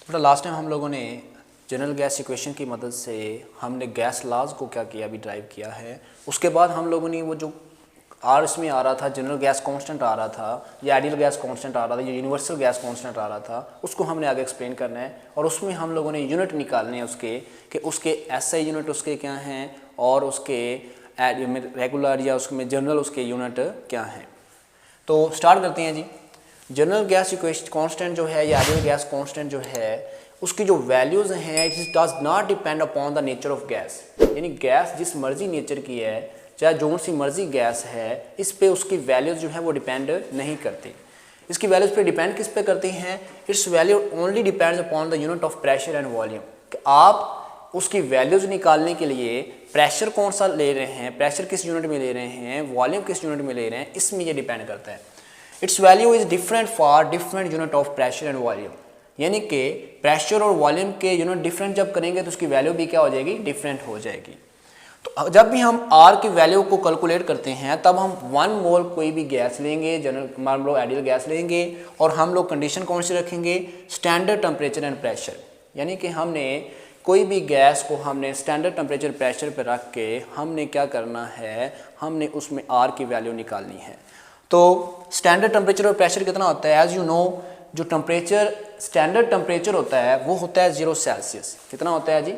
तो last time हम लोगों ने जनरल गैस इक्वेशन की मदद से हमने गैस लॉज को क्या किया, अभी ड्राइव किया है। उसके बाद हम लोगों ने वो जो आर इसमें आ रहा था, जनरल गैस कांस्टेंट आ रहा था, या आइडियल गैस कांस्टेंट आ रहा था, या यूनिवर्सल गैस कांस्टेंट आ रहा था, उसको हमने आगे एक्सप्लेन करना है। और उसमें हम लोगों ने यूनिट निकालने हैं उसके, कि उसके एसआई यूनिट उसके क्या हैं और उसके रेगुलर या उसमें जनरल उसके यूनिट क्या हैं। तो स्टार्ट करते हैं जी। जनरल गैस इक्वेशन कांस्टेंट जो है या आइडियल गैस कांस्टेंट जो है, उसकी जो वैल्यूज़ हैं, it does not depend upon the nature of gas. यानी गैस जिस मर्जी नेचर की है, चाहे जो सी मर्जी गैस है, इस पे उसकी वैल्यूज़ जो है वो डिपेंड नहीं करती। इसकी वैल्यूज़ पे डिपेंड किस पे करती हैं? It's value only depends upon the unit of pressure and volume. कि आप उसकी वैल्यूज़ निकालने के लिए प्रेशर कौन सा ले रहे हैं, प्रेशर किस यूनिट में ले रहे हैं, वॉल्यूम किस यूनिट में ले रहे हैं, इसमें ये डिपेंड करता है। It's value is different for different unit of pressure and volume. यानी कि प्रेशर और वॉल्यूम के यूनिट डिफरेंट जब करेंगे तो उसकी वैल्यू भी क्या हो जाएगी, डिफरेंट हो जाएगी। तो जब भी हम आर की वैल्यू को कैलकुलेट करते हैं, तब हम 1 मोल कोई भी गैस लेंगे, जनरल मान लो आइडियल गैस लेंगे, और हम लोग कंडीशन कौन सी रखेंगे, स्टैंडर्ड टेम्परेचर एंड प्रेशर। यानी कि हमने कोई भी गैस को हमने स्टैंडर्ड टेम्परेचर प्रेशर पर रख के हमने क्या करना है, हमने उसमें आर की वैल्यू निकालनी है। तो स्टैंडर्ड टेम्परेचर और प्रेशर कितना होता है, एज यू नो, जो टेम्परेचर स्टैंडर्ड टेम्परेचर होता है वो होता है 0 सेल्सियस। कितना होता है जी,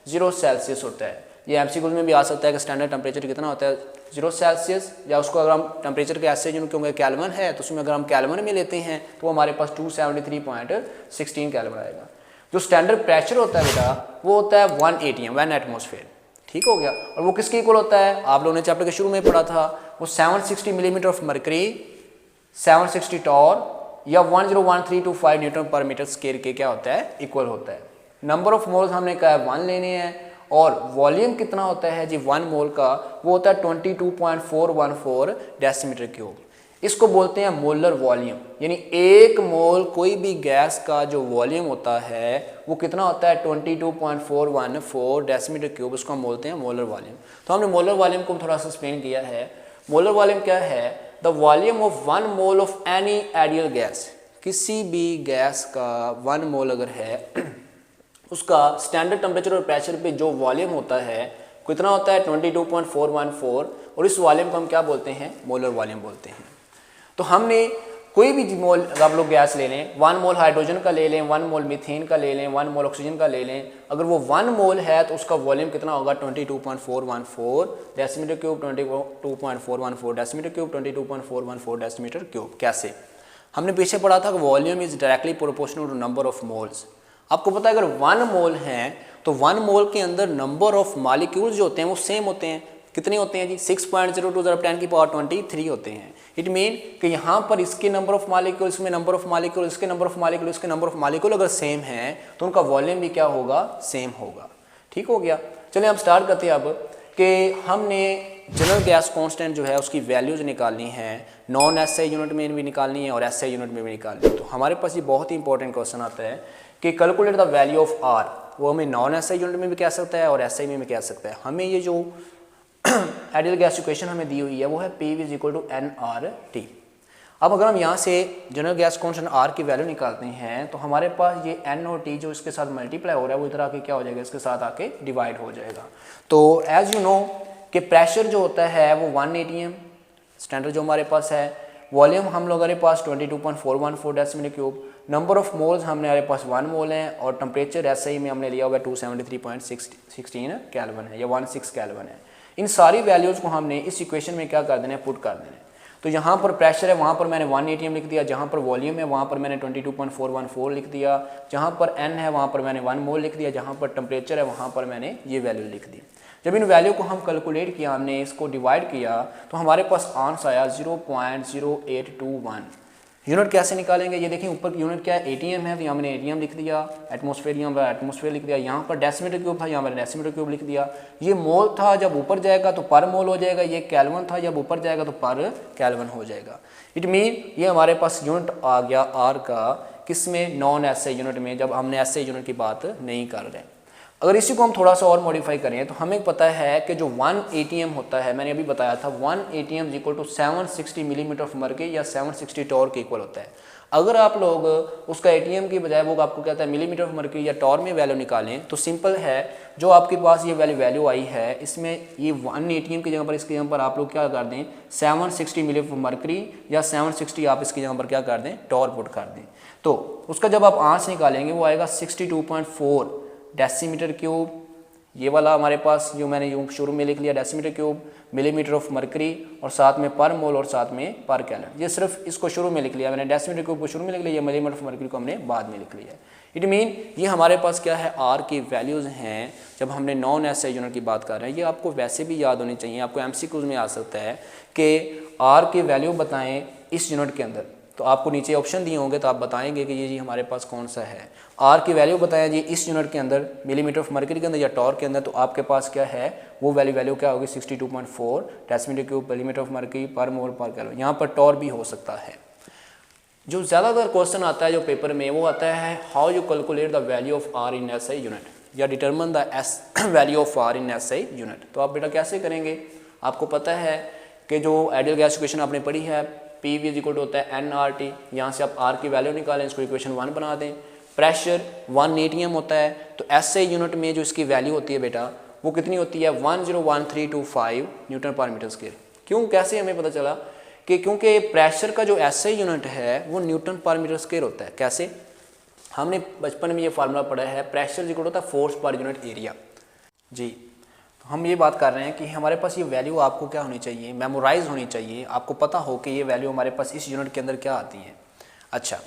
0 सेल्सियस होता है। ये एमसीक्यू में भी आ सकता है कि स्टैंडर्ड टेम्परेचर कितना होता है, 0 सेल्सियस। या उसको अगर हम टेम्परेचर के ऐसे यूनिट क्योंकि कैल्विन है, तो उसमें अगर हम कैल्विन में लेते हैं तो वो हमारे पास 273.16 कैल्विन आएगा। जो स्टैंडर्ड प्रेशर होता है बेटा, वो होता है 1 atm, 1 एटमोसफेयर। ठीक हो गया। और वो किसके इक्वल होता है, आप लोगों ने चैप्टर के शुरू में पढ़ा था, वो 760 मिलीमीटर ऑफ मरकरी, 760 टॉर या 101325 न्यूटन पर मीटर स्क्वायर के क्या होता है, इक्वल होता है। नंबर ऑफ मोल्स हमने कहा है 1 लेने हैं, और वॉल्यूम कितना होता है जी 1 मोल का, वो होता है 22.414 डेसीमीटर क्यूब। इसको बोलते हैं मोलर वॉल्यूम। यानी 1 मोल कोई भी गैस का जो वॉल्यूम होता है वो कितना होता है, 22.414 डेसीमीटर क्यूब। उसको हम बोलते हैं मोलर वॉल्यूम। तो हमने मोलर वॉल्यूम को थोड़ा सा एक्सप्लेन किया है। मोलर वॉल्यूम क्या है, the volume of 1 mole of any ideal gas. किसी भी गैस का 1 मोल अगर है, उसका स्टैंडर्ड टेम्परेचर और प्रेशर पे जो वॉल्यूम होता है कितना होता है, 22.414, और इस वॉल्यूम को हम क्या बोलते हैं, मोलर वॉल्यूम बोलते हैं। तो हमने कोई भी मोल आप लोग गैस ले लें, 1 मोल हाइड्रोजन का ले लें, 1 मोल मीथेन का ले लें, 1 मोल ऑक्सीजन का ले लें, अगर वो 1 मोल है तो उसका वॉल्यूम कितना होगा, 22.414 decimetre cube, 22.414 decimetre cube, 22.414 decimetre cube. कैसे, हमने पीछे पढ़ा था कि volume is directly proportional to number of moles. आपको पता है अगर 1 मोल हैं तो 1 मोल के अंदर नंबर ऑफ मॉलिक्यूल्स जो होते हैं वो सेम होते हैं। कितने होते हैं जी, 6.02 × 10⁻23 होते हैं। इट मीन कि यहाँ पर इसके नंबर ऑफ मॉलिक्यूल, इसमें नंबर ऑफ मॉलिक्यूल, इसके नंबर ऑफ मॉलिक्यूल, इसके नंबर ऑफ मॉलिक्यूल अगर सेम है तो उनका वॉल्यूम भी क्या होगा, सेम होगा। ठीक हो गया। चलिए हम स्टार्ट करते हैं अब कि हमने जनरल गैस कांस्टेंट जो है उसकी वैल्यूज निकालनी है, नॉन एसआई यूनिट में भी निकालनी है और एसआई यूनिट में भी निकालनी है। तो हमारे पास ये बहुत ही इंपॉर्टेंट क्वेश्चन आता है कि calculate the value of R. वो हमें नॉन एसआई यूनिट में भी कह सकता है और एसआई में भी कह सकता है। हमें ये जो आइडियल गैस इक्वेशन हमें दी हुई है वो है P = nRT। अब अगर हम यहाँ से जनरल गैस कांस्टेंट R की वैल्यू निकालते हैं तो हमारे पास ये N और T जो इसके साथ मल्टीप्लाई हो रहा है वो इधर आके क्या हो जाएगा, इसके साथ आके डिवाइड हो जाएगा। तो एज यू नो कि प्रेशर जो होता है वो 1 atm स्टैंडर्ड जो हमारे पास है, वॉल्यूम हम लोग हमारे पास 22.414 decimetre cube, number of moles हमने हमारे पास 1 मोल है, और टेम्परेचर एसआई में हमने लिया हुआ 273.16 कैल्विन है या 16 कैल्विन है। इन सारी वैल्यूज़ को हमने इस इक्वेशन में क्या कर देना है, पुट कर देना है। तो यहाँ पर प्रेशर है वहाँ पर मैंने 1 atm लिख दिया, जहाँ पर वॉल्यूम है वहाँ पर मैंने 22.414 लिख दिया, जहाँ पर n है वहाँ पर मैंने 1 मोल लिख दिया, जहाँ पर टेम्परेचर है वहाँ पर मैंने ये वैल्यू लिख दी। जब इन वैल्यू को हम कैलकुलेट किया, हमने इसको डिवाइड किया तो हमारे पास आंसर आया 0.0821। यूनिट कैसे निकालेंगे, ये देखिए ऊपर यूनिट क्या है, एटीएम है, तो यहाँ मैंने एटीएम लिख दिया, एटमॉस्फेयर यहाँ पर एटमॉस्फेयर लिख दिया, यहाँ पर डेसीमीटर क्यूब था, यहाँ मैंने डेसीमीटर क्यूब लिख दिया। ये मोल था, जब ऊपर जाएगा तो पर मोल हो जाएगा, ये कैल्विन था, जब ऊपर जाएगा तो पर कैल्विन हो जाएगा। इट मीन ये हमारे पास यूनिट आ गया आर का, किस में, नॉन एसआई यूनिट में, जब हमने एसआई यूनिट की बात नहीं कर रहे। अगर इसी को हम थोड़ा सा और मॉडिफाई करें तो हमें पता है कि जो 1 ATM होता है, मैंने अभी बताया था 1 ATM equal to 760 millimetre of mercury या 760 टॉर के इक्वल होता है। अगर आप लोग उसका ATM की बजाय वो आपको कहता है मिलीमीटर ऑफ मर्क्यूरी या टॉर में वैल्यू निकालें तो सिंपल है, जो आपके पास ये वैल्यू आई है इसमें ये 1 ATM की जगह पर इसकी जगह पर आप लोग क्या कर दें 760 मिलीमीटर ऑफ मर्क्यूरी या 760 आप इसकी जगह पर क्या कर दें टॉर पुट कर दें। तो उसका जब आप आंसर निकालेंगे वो आएगा 62.4 डेसीमीटर क्यूब, ये वाला हमारे पास जो मैंने यूँ शुरू में लिख लिया decimetre cube, millimetre of mercury और साथ में पर मोल और साथ में पर कैलन। ये सिर्फ इसको शुरू में लिख लिया मैंने, डेसीमीटर क्यूब को शुरू में लिख लिया, मिलीमीटर ऑफ मर्करी को हमने बाद में लिख लिया। इट मीन ये हमारे पास क्या है आर की वैल्यूज़ हैं। जब हमने नॉन एसआई यूनिट की बात कर रहे हैं, ये आपको वैसे भी याद होनी चाहिए, आपको एमसीक्यूज में आ सकता है कि आर की वैल्यू बताएं इस यूनिट के अंदर, तो आपको नीचे ऑप्शन दिए होंगे तो आप बताएंगे कि ये जी हमारे पास कौन सा है। आर की वैल्यू बताएं जी इस यूनिट के अंदर, मिलीमीटर ऑफ मर्करी के अंदर या टॉर के अंदर, तो आपके पास क्या है वो वैल्यू क्या होगी 62.4 decimetre cube millimetre of mercury पर मोल पर कैलोरी। यहाँ पर टॉर भी हो सकता है। जो ज़्यादातर क्वेश्चन आता है जो पेपर में वो आता है how you calculate the value of R in SI unit या determine the value of R in SI unit. तो आप बेटा कैसे करेंगे, आपको पता है कि जो आइडियल गैस इक्वेशन आपने पढ़ी है PV इक्वल टू होता है NRT, यहाँ से आप R की वैल्यू निकालें, इसको इक्वेशन 1 बना दें। प्रेशर 1 ATM होता है, तो SI यूनिट में जो इसकी वैल्यू होती है बेटा वो कितनी होती है 101325 न्यूटन पर मीटर स्क्वायर। क्यों, कैसे हमें पता चला कि क्योंकि प्रेशर का जो SI यूनिट है वो न्यूटन पर मीटर स्क्वायर होता है। कैसे, हमने बचपन में ये फार्मूला पढ़ा है, प्रेशर इक्वल होता है फोर्स पर यूनिट एरिया। जी, हम ये बात कर रहे हैं कि हमारे पास ये वैल्यू आपको क्या होनी चाहिए, मेमोराइज होनी चाहिए, आपको पता हो कि ये वैल्यू हमारे पास इस यूनिट के अंदर क्या आती है। अच्छा,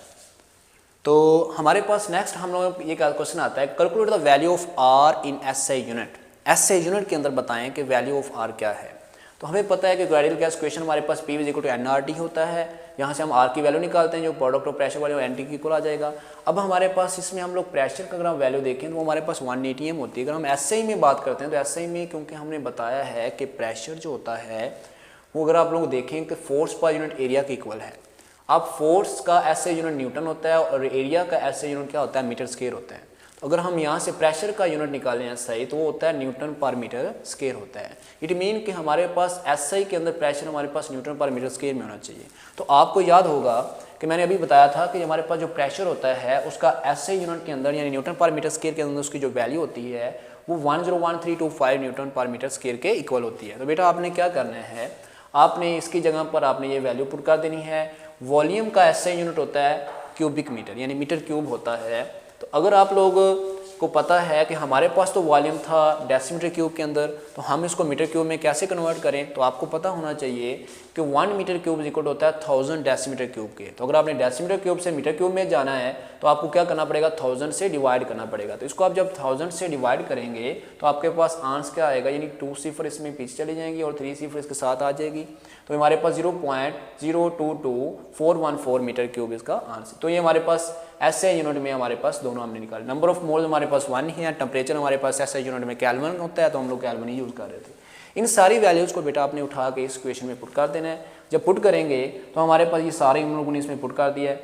तो हमारे पास नेक्स्ट हम लोग ये क्वेश्चन आता है calculate the value of R in SI unit. SI unit के अंदर बताएं कि वैल्यू ऑफ आर क्या है। तो हमें पता है कि आइडियल गैस इक्वेशन हमारे पास PV इक्वल टू NRT होता है, यहाँ से हम आर की वैल्यू निकालते हैं जो प्रोडक्ट ऑफ प्रेशर वाले NT की इक्वल आ जाएगा। अब हमारे पास इसमें हम लोग प्रेशर का अगर हम वैल्यू देखें तो वो हमारे पास 1 ATM होती है। अगर हम SI में बात करते हैं तो SI में क्योंकि हमने बताया है कि प्रेशर जो होता है वो अगर आप लोग देखें कि फोर्स पर यूनिट एरिया के इक्वल है। अब फोर्स का SI यूनिट न्यूटन होता है और एरिया का SI यूनिट क्या होता है मीटर स्क्वायर होता है। तो अगर हम यहाँ से प्रेशर का यूनिट निकालें SI तो वो होता है न्यूटन पर मीटर स्क्वायर होता है। इट मीन कि हमारे पास SI के अंदर प्रेशर हमारे पास न्यूटन पर मीटर स्क्वायर में होना चाहिए। तो आपको याद होगा कि मैंने अभी बताया था कि हमारे पास जो प्रेशर होता है उसका SI यूनिट के अंदर यानी न्यूटन पर मीटर स्क्वायर के अंदर उसकी जो वैल्यू होती है वो 101325 न्यूटन पर मीटर स्क्वायर के इक्वल होती है। तो बेटा आपने क्या करना है, आपने इसकी जगह पर आपने ये वैल्यू पुट कर देनी है। वॉल्यूम का SI यूनिट होता है क्यूबिक मीटर यानी मीटर क्यूब होता है। तो अगर आप लोग को पता है कि हमारे पास तो वॉल्यूम था डेसीमीटर क्यूब के अंदर, तो हम इसको मीटर क्यूब में कैसे कन्वर्ट करें, तो आपको पता होना चाहिए कि 1 मीटर क्यूब इक्वल होता है 1000 डेसीमीटर क्यूब के। तो अगर आपने डेसीमीटर क्यूब से मीटर क्यूब में जाना है तो आपको क्या करना पड़ेगा 1000 से डिवाइड करना पड़ेगा। तो इसको आप जब 1000 से डिवाइड करेंगे तो आपके पास आंसर क्या आएगा, यानी 2 सिफर इसमें पीछे चली जाएंगी और 3 सिफर इसके साथ आ जाएगी। तो हमारे पास 0.022414 मीटर क्यूब इसका आंसर। तो ये हमारे पास SI यूनिट में हमारे पास दोनों हमने निकाले। नंबर ऑफ मोल्स हमारे पास 1 ही है, टेम्परेचर हमारे पास SI यूनिट में केल्विन होता है तो हम लोग केल्विन ही यूज़ कर रहे थे। इन सारी वैल्यूज़ को बेटा आपने उठा के इस इक्वेशन में पुट कर देना है। जब पुट करेंगे तो हमारे पास ये सारे हम लोगों ने इसमें पुट कर दिया है।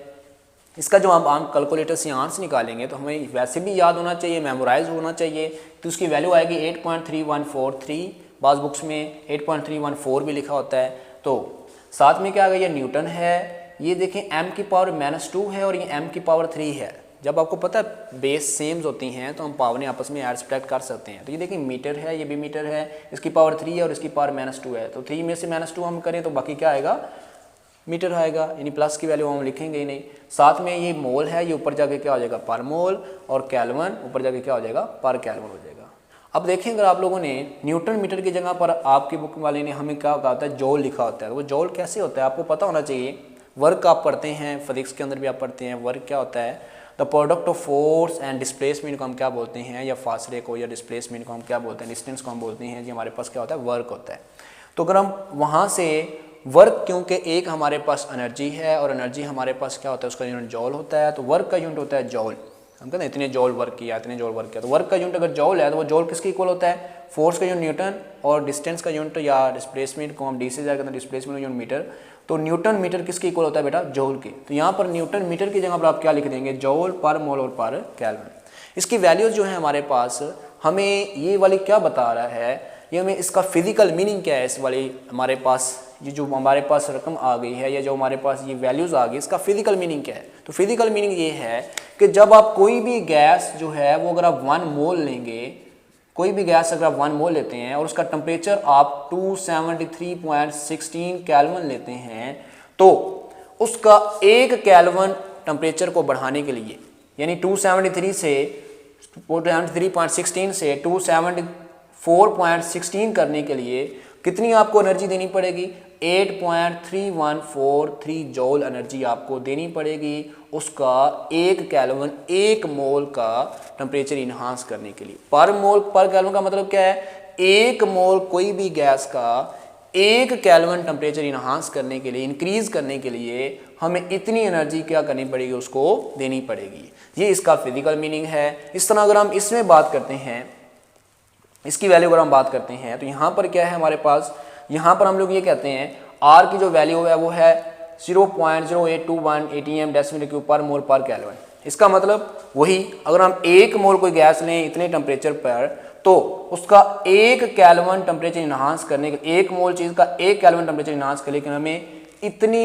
इसका जो हम कैलकुलेटर से आंसर निकालेंगे तो हमें वैसे भी याद होना चाहिए, मेमोराइज होना चाहिए। तो उसकी वैल्यू आएगी 8.3143, बाज़ बुक्स में 8.314 भी लिखा होता है। तो साथ में क्या आ गया, ये न्यूटन है, ये देखें m की पावर -2 है और ये m की पावर 3 है। जब आपको पता है बेस सेम्स होती हैं तो हम पावर आपस में ऐड सब्ट्रैक्ट कर सकते हैं। तो ये देखिए मीटर है, ये भी मीटर है, इसकी पावर 3 है और इसकी पावर -2 है। तो 3 में से -2 हम करें तो बाकी क्या आएगा, मीटर आएगा, यानी प्लस की वैल्यू हम लिखेंगे ही नहीं। साथ में ये मोल है, ये ऊपर जाके क्या हो जाएगा पर मोल, और केल्विन ऊपर जाके क्या हो जाएगा पर केल्विन हो जाएगा। अब देखें अगर आप लोगों ने न्यूटन मीटर की जगह पर आपकी बुक वाले ने हमें क्या कहा होता है जॉल लिखा होता है। तो वो जॉल कैसे होता है आपको पता होना चाहिए। वर्क आप पढ़ते हैं, फिजिक्स के अंदर भी आप पढ़ते हैं। वर्क क्या होता है, the product of force and displacement को हम क्या बोलते हैं, या फासले को या डिस्प्लेसमेंट को हम क्या बोलते हैं, डिस्टेंस को हम बोलते हैं जी हमारे पास क्या होता है वर्क होता है। तो अगर हम वहाँ से वर्क, क्योंकि एक हमारे पास एनर्जी है और एनर्जी हमारे पास क्या होता है उसका यूनिट जॉल होता है, तो वर्क का यूनिट होता है जॉल। हम कहते हैं इतने जॉल वर्क किया, इतने जॉल वर्क किया। तो वर्क का यूनिट अगर जॉल है तो वो जॉल किसके इक्वल होता है, फोर्स का यूनिट न्यूटन और डिस्टेंस का यूनिट या डिस्प्लेसमेंट को हम डी से जाकर डिस्प्लेसमेंट यूनिट मीटर। तो न्यूटन मीटर किसके इक्वल होता है बेटा, जॉल के। तो यहाँ पर न्यूटन मीटर की जगह पर आप क्या लिख देंगे, जॉल पर मोल और पर केल्विन। इसकी वैल्यूज जो है हमारे पास हमें ये वाली क्या बता रहा है, ये हमें इसका फिजिकल मीनिंग क्या है, इस वाली हमारे पास ये जो हमारे पास रकम आ गई है या जो हमारे पास ये वैल्यूज़ आ गई, इसका फिजिकल मीनिंग क्या है। तो फिजिकल मीनिंग ये है कि जब आप कोई भी गैस जो है वो अगर आप 1 मोल लेंगे, कोई भी गैस अगर आप 1 मोल लेते हैं और उसका टेम्परेचर आप 273.16 केल्विन लेते हैं, तो उसका 1 केल्विन टेम्परेचर को बढ़ाने के लिए, यानी 273 से 273.16 से 274.16 करने के लिए कितनी आपको एनर्जी देनी पड़ेगी, 8.3143 जॉल एनर्जी आपको देनी पड़ेगी उसका 1 केल्विन 1 मोल का टेम्परेचर इन्हांस करने के लिए। पर मोल पर केल्विन का मतलब क्या है, 1 मोल कोई भी गैस का 1 केल्विन टेम्परेचर इन्हांस करने के लिए, इंक्रीज करने के लिए हमें इतनी एनर्जी क्या करनी पड़ेगी, उसको देनी पड़ेगी। ये इसका फिजिकल मीनिंग है। इस तरह अगर हम इसमें बात करते हैं, इसकी वैल्यू अगर हम बात करते हैं, तो यहाँ पर क्या है हमारे पास, यहाँ पर हम लोग ये कहते हैं आर की जो वैल्यू है वो है 0.0821 ATM डेसिमल क्यूब पर मोल पर केल्विन। इसका मतलब वही, अगर हम 1 मोल कोई गैस लें इतने टेम्परेचर पर, तो उसका 1 केल्विन टेम्परेचर इन्हांस करने के, 1 मोल चीज़ का 1 केल्विन टेम्परेचर इन्हांस करने के लिए हमें इतनी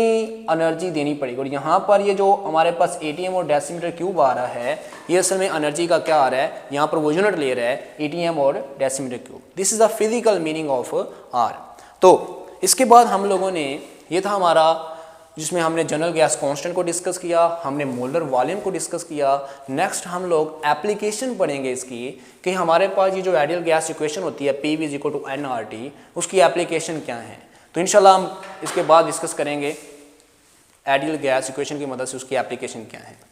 एनर्जी देनी पड़ेगी। और यहाँ पर ये जो हमारे पास ATM और डेसीमीटर क्यूब आ रहा है, ये असल में एनर्जी का क्या आ रहा है, यहाँ पर वो यूनिट ले रहा है ATM और decimetre cube. This is the physical meaning of R. तो इसके बाद हम लोगों ने, ये था हमारा जिसमें हमने जनरल गैस कांस्टेंट को डिस्कस किया, हमने मोलर वॉल्यूम को डिस्कस किया। नेक्स्ट हम लोग एप्लीकेशन पढ़ेंगे इसकी, कि हमारे पास ये जो आइडियल गैस इक्वेशन होती है PV = nRT, उसकी एप्लीकेशन क्या है। तो इंशाल्लाह हम इसके बाद डिस्कस करेंगे आइडियल गैस इक्वेशन की मदद से उसकी एप्लीकेशन क्या है।